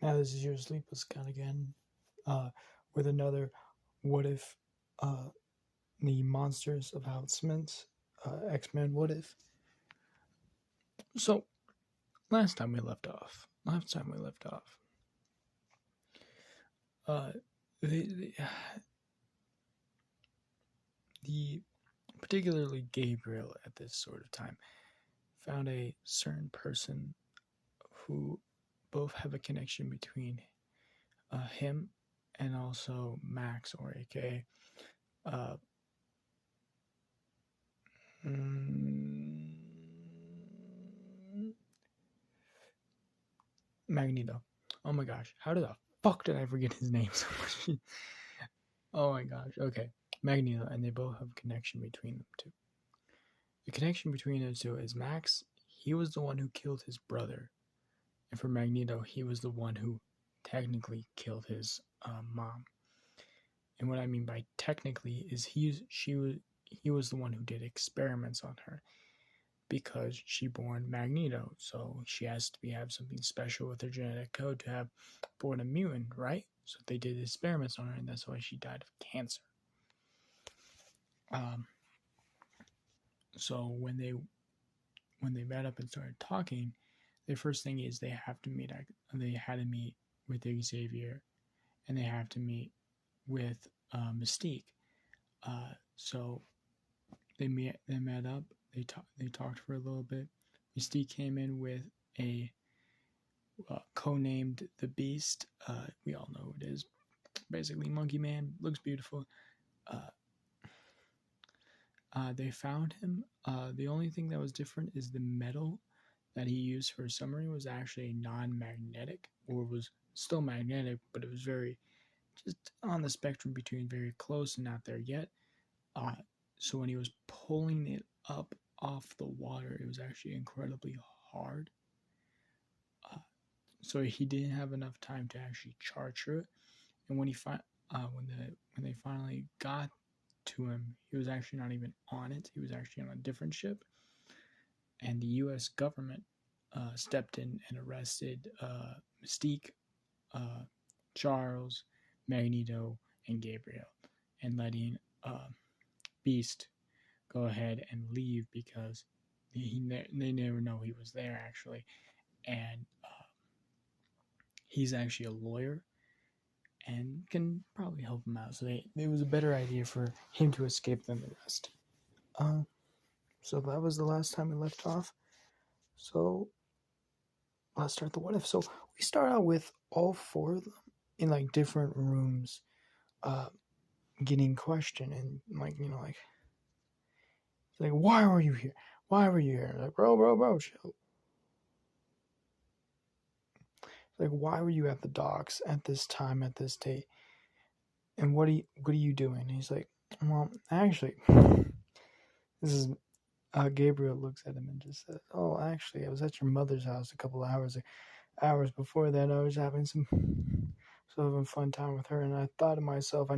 Now this is your sleepless scout again, with another what if the monsters of Auschwitz, X-Men what if. So last time we left off, uh, the, the, the particularly Gabriel at this sort of time found a certain person who both have a connection between him and also Max, or aka uh, mm, Magneto. Oh my gosh, how the fuck did I forget his name so much? Oh my gosh, okay. Magneto, and they both have a connection between them two. The connection between those two is Max, he was the one who killed his brother. And for Magneto, he was the one who technically killed his mom. And what I mean by technically is he was the one who did experiments on her because she born Magneto, so she has to have something special with her genetic code to have born a mutant, right? So they did experiments on her, and that's why she died of cancer. So when they met up and started talking, the first thing is they had to meet with Xavier, and they have to meet with Mystique. So they met up. They talked for a little bit. Mystique came in with a co-named the Beast. We all know who it is. Basically, Monkey Man, looks beautiful. They found him. The only thing that was different is the metal that he used for his submarine was actually non-magnetic, or was still magnetic, but it was very just on the spectrum between very close and not there yet. So when he was pulling it up off the water, it was actually incredibly hard. So he didn't have enough time to actually charge through it. And when they finally got to him, he was actually not even on it. He was actually on a different ship. And the U.S. government stepped in and arrested Mystique, Charles, Magneto, and Gabriel, and letting Beast go ahead and leave because they never know he was there actually, and he's actually a lawyer and can probably help him out. So it was a better idea for him to escape than the rest. So that was the last time we left off. So let's start the what if. So we start out with all four of them in like different rooms, getting questioned, and like why were you here? Why were you here? Like bro, chill. Like, why were you at the docks at this time, at this date? And what are you doing? And he's like, well, actually, this is Gabriel looks at him and just says, oh, actually, I was at your mother's house a couple hours before that. I was having some sort of a fun time with her, and I thought to myself, I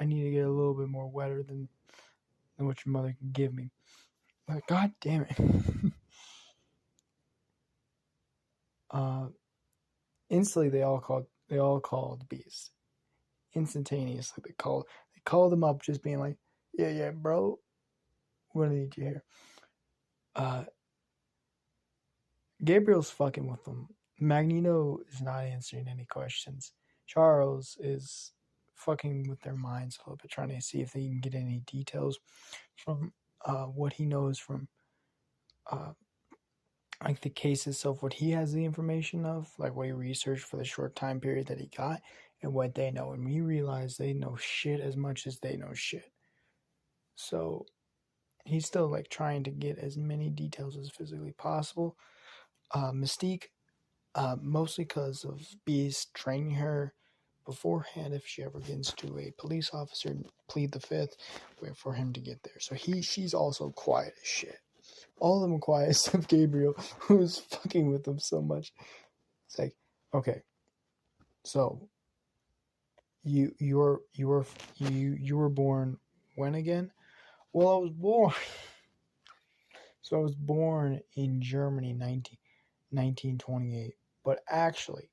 need to get a little bit more wetter than what your mother can give me. Like, god damn it. Instantly they all called Beast. Instantaneously they called him up, just being like, yeah, bro, what do I need you here? Gabriel's fucking with them. Magneto is not answering any questions. Charles is fucking with their minds a little bit, trying to see if they can get any details from what he knows from like the case itself, what he has the information of, like what he researched for the short time period that he got, and what they know. And we realize they know shit as much as they know shit. So he's still like trying to get as many details as physically possible. Mystique, mostly because of Beast training her beforehand, if she ever gets to a police officer, plead the fifth, wait for him to get there. So she's also quiet as shit. All of them are quiet except Gabriel, who's fucking with them so much. It's like, okay, so you were born when again? Well, I was born. So I was born in Germany, 1928. But actually,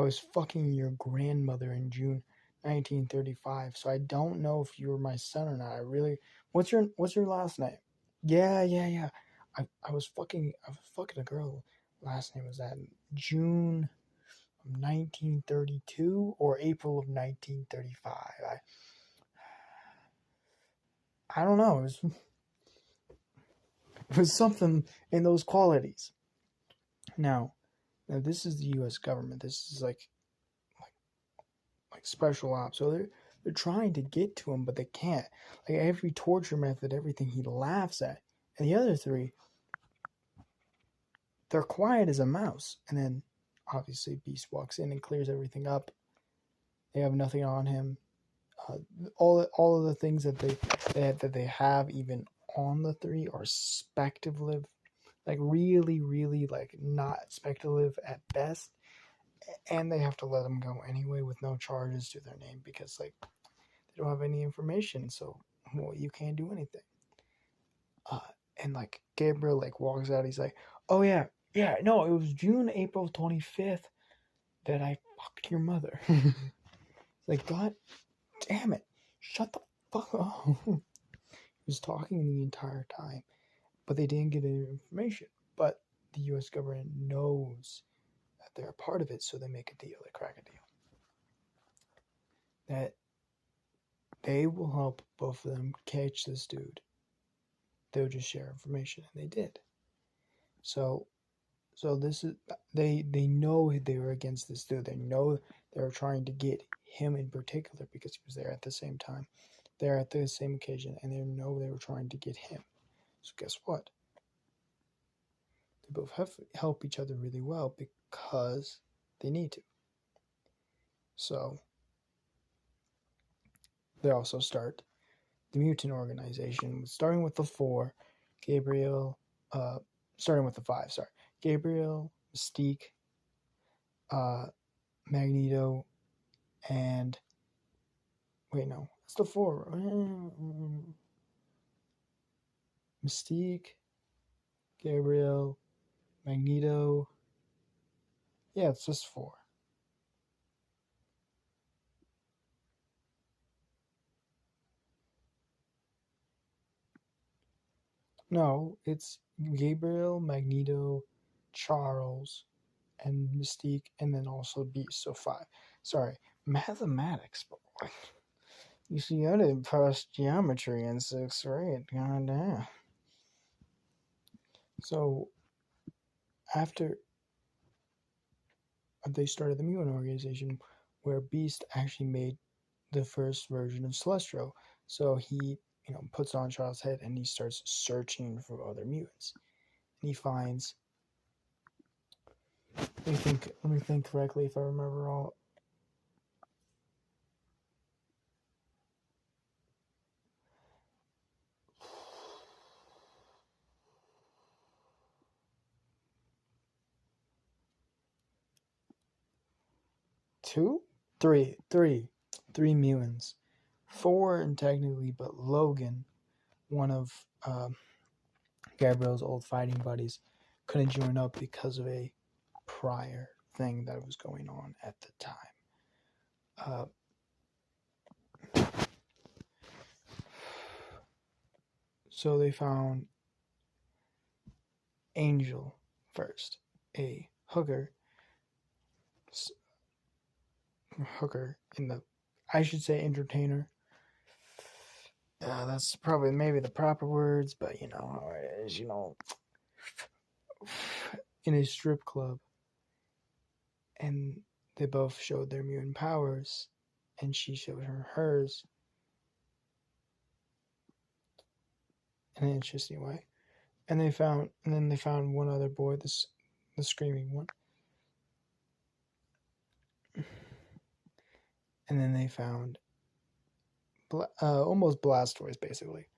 I was fucking your grandmother in June 1935. So I don't know if you were my son or not. I really. What's your last name? Yeah, yeah, yeah. I was fucking a girl. Last name was that June of 1932 or April of 1935. I don't know. It was something in those qualities. Now this is the U.S. government. This is like special ops. So they're trying to get to him, but they can't. Like every torture method, everything he laughs at. And the other three, they're quiet as a mouse. And then obviously Beast walks in and clears everything up. They have nothing on him. All of the things that they have even on the three are speculative, like really really like not speculative at best, and they have to let them go anyway with no charges to their name because like they don't have any information, so well, you can't do anything. uh and like Gabriel like walks out, he's like, oh yeah, yeah, no, it was June April 25th that I fucked your mother. Like, god damn it, shut the fuck up. He was talking the entire time, but they didn't get any information. But the U.S. government knows that they're a part of it, so they make a deal. They crack a deal that they will help both of them catch this dude. They'll just share information, and they did. So, so this is they know they were against this dude. They know they were trying to get him in particular because he was there at the same time, there at the same occasion, and they know they were trying to get him. So guess what? They both help each other really well because they need to. So they also start the mutant organization, starting with the four, Gabriel, starting with the five, sorry, Gabriel, Mystique, Magneto, and wait, no, it's the four. Mystique, Gabriel, Magneto. Yeah, it's just four. No, it's Gabriel, Magneto, Charles, and Mystique, and then also Beast. So five. Sorry, mathematics, boy. You see, I didn't pass geometry in sixth grade. God damn. So after they started the mutant organization, where Beast actually made the first version of Celestro, so he puts on Charles' head and he starts searching for other mutants, and he finds. Let me think correctly if I remember all. Two, three mutants. Four, and technically, but Logan, one of Gabriel's old fighting buddies, couldn't join up because of a prior thing that was going on at the time. So they found Angel first, a hooker in the, I should say, entertainer. That's probably maybe the proper words, but you know how it is, in a strip club. And they both showed their mutant powers, and she showed her hers in an interesting way. And then they found one other boy, the screaming one. And then they found almost Blastoise, basically.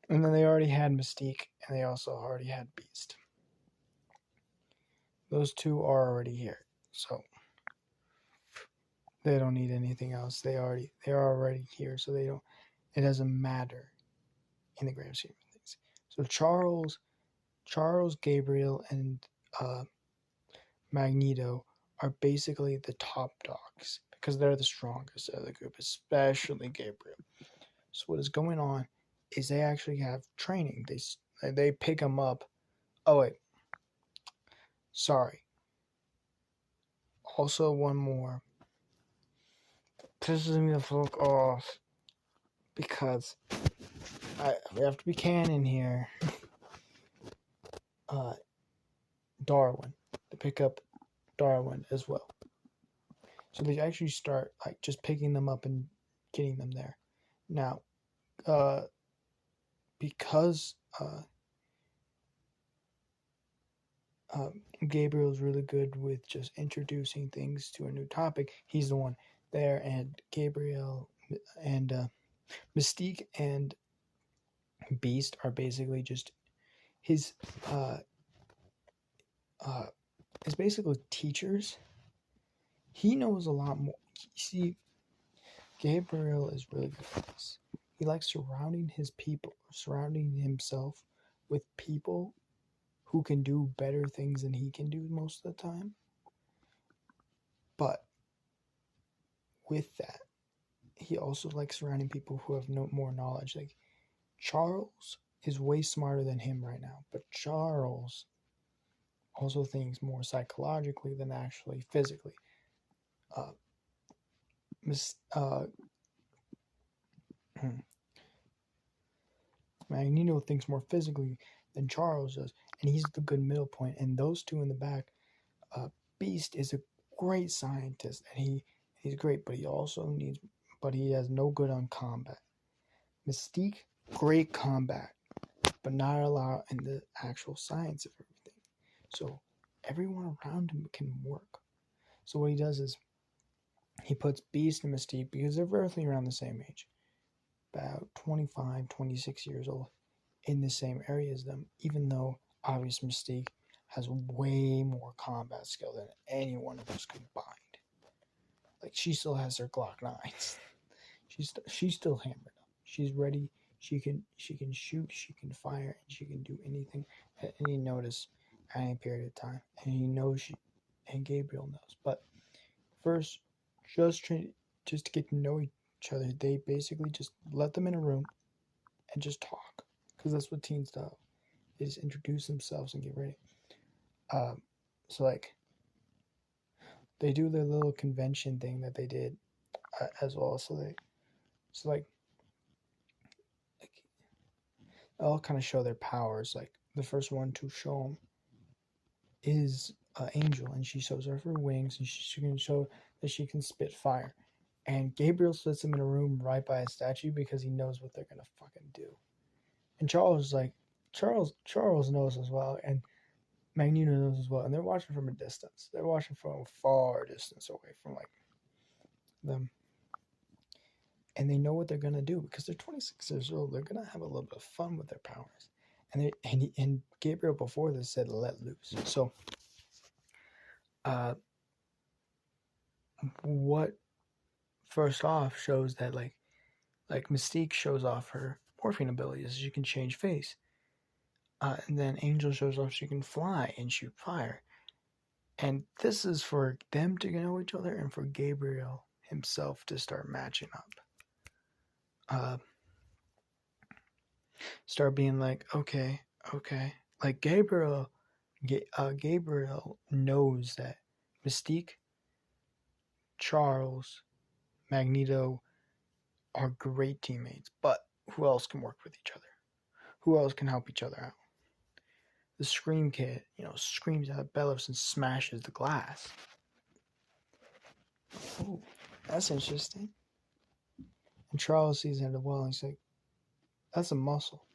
And then they already had Mystique, and they also already had Beast. Those two are already here, so they don't need anything else. They're already here, so it doesn't matter in the grand scheme of things. So Charles, Gabriel, and Magneto are basically the top dogs because they're the strongest of the group, especially Gabriel. So what is going on is they actually have training. They pick him up. Oh wait, sorry. Also, one more. Pisses me the fuck off because we have to be canon here. Darwin. They pick up Darwin as well. So they actually start like just picking them up and getting them there. Now, because Gabriel's really good with just introducing things to a new topic, he's the one there, and Gabriel and Mystique and Beast are basically just his is basically teachers. He knows a lot more. See, Gabriel is really good at this. He likes surrounding himself with people who can do better things than he can do most of the time. But with that, he also likes surrounding people who have more knowledge. Like Charles is way smarter than him right now, but Charles also thinks more psychologically than actually physically. Magneto thinks more physically than Charles does, and he's the good middle point. And those two in the back, Beast is a great scientist, and he's great, but he has no good on combat. Mystique, great combat, but not a lot in the actual science of everything. So everyone around him can work. So what he does is he puts Beast and Mystique, because they're roughly around the same age, about 25, 26 years old, in the same area as them, even though obvious Mystique has way more combat skill than any one of us combined. Like, she still has her Glock 9s. She's still hammered up. She's ready. She can shoot, she can fire, and she can do anything at any notice at any period of time. And he knows and Gabriel knows. But first, just to get to know each other, they basically just let them in a room and just talk, because that's what teens do. They just introduce themselves and get ready. So like they do their little convention thing that they did as well. So like they'll kind of show their powers. Like the first one to show them is Angel, and she shows off her wings, and she can show that she can spit fire. And Gabriel sits him in a room right by a statue because he knows what they're gonna fucking do. And Charles knows as well, and Magneto knows as well, and they're watching from a distance. They're watching from a far distance away from like them, and they know what they're gonna do because they're 26 years old. They're gonna have a little bit of fun with their powers, and Gabriel before this said let loose. So, what first off shows that like Mystique shows off her morphine abilities. She can change face. And then Angel shows off she can fly and shoot fire. And this is for them to know each other and for Gabriel himself to start matching up. Start being like, okay. Like Gabriel knows that Mystique, Charles, Magneto are great teammates, but who else can work with each other? Who else can help each other out? The Scream Kid, screams out bellows and smashes the glass. Oh, that's interesting. And Charles sees it as well, and he's like, that's a muscle.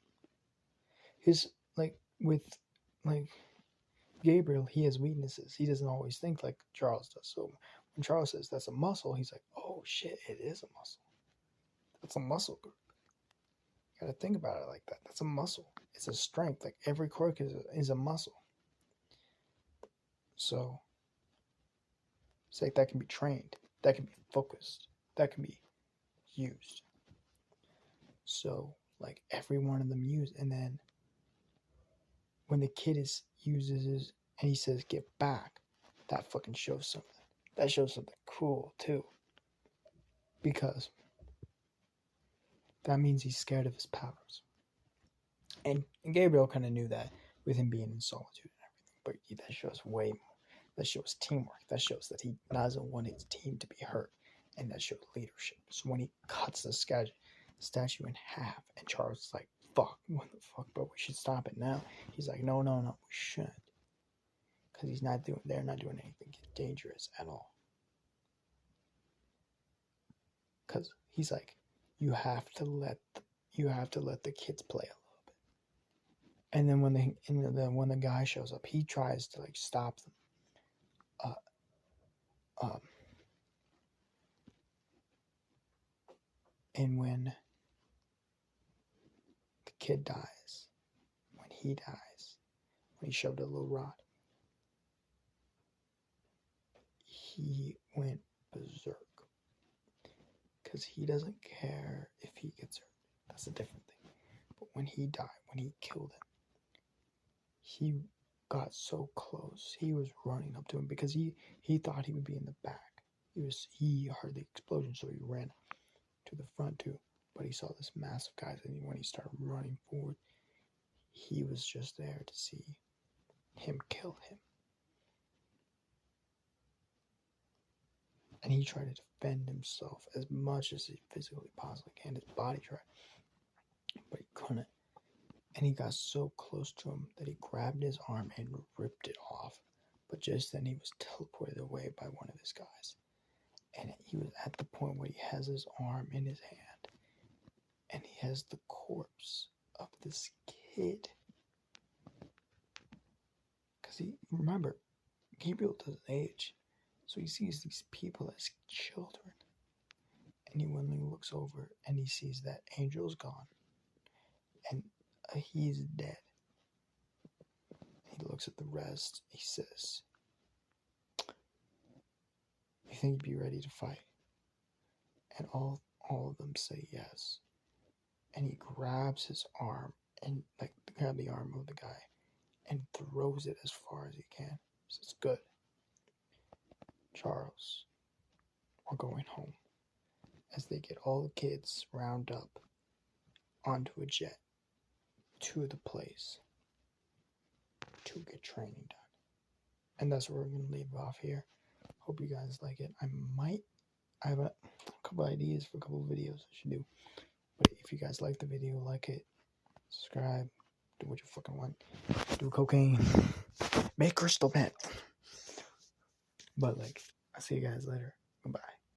With Gabriel, he has weaknesses. He doesn't always think like Charles does. So when Charles says that's a muscle, he's like, oh shit, it is a muscle. That's a muscle group. You gotta think about it like that. That's a muscle. It's a strength. Like every quirk is a muscle. So it's like that can be trained. That can be focused. That can be used. So like every one of them used, and then when the kid uses and he says get back, that fucking shows something. That shows something cool too. Because that means he's scared of his powers. And Gabriel kind of knew that with him being in solitude and everything. But that shows way more. That shows teamwork. That shows that he doesn't want his team to be hurt. And that shows leadership. So when he cuts the statue in half, and Charles is like, fuck, what the fuck, bro? We should stop it now. He's like, no, we shouldn't. Because they're not doing anything dangerous at all. Because he's like, you have to let the kids play a little bit. And then when the guy shows up, he tries to like stop them. And when the kid dies, when he shoved a little rod, he went berserk. Because he doesn't care if he gets hurt. That's a different thing. But when he died, when he killed him, he got so close. He was running up to him because he thought he would be in the back. He heard the explosion, so he ran to the front too. But he saw this massive guy, and when he started running forward, he was just there to see him kill him. And he tried to defend himself as much as he physically possibly can. His body tried, but he couldn't. And he got so close to him that he grabbed his arm and ripped it off. But just then he was teleported away by one of his guys. And he was at the point where he has his arm in his hand. And he has the corpse of this kid. Because remember, Gabriel doesn't age. So he sees these people as children. And he looks over and he sees that Angel's gone. And he's dead. He looks at the rest. He says, you think you'd be ready to fight? And all of them say yes. And he grabs his arm and grab the arm of the guy and throws it as far as he can. So it's good. Charles, we're going home. As they get all the kids round up onto a jet to the place to get training done. And that's where we're going to leave off here. Hope you guys like it. I have a couple ideas for a couple of videos I should do. But if you guys like the video, like it, subscribe, do what you fucking want. Do cocaine, make crystal meth. But I'll see you guys later.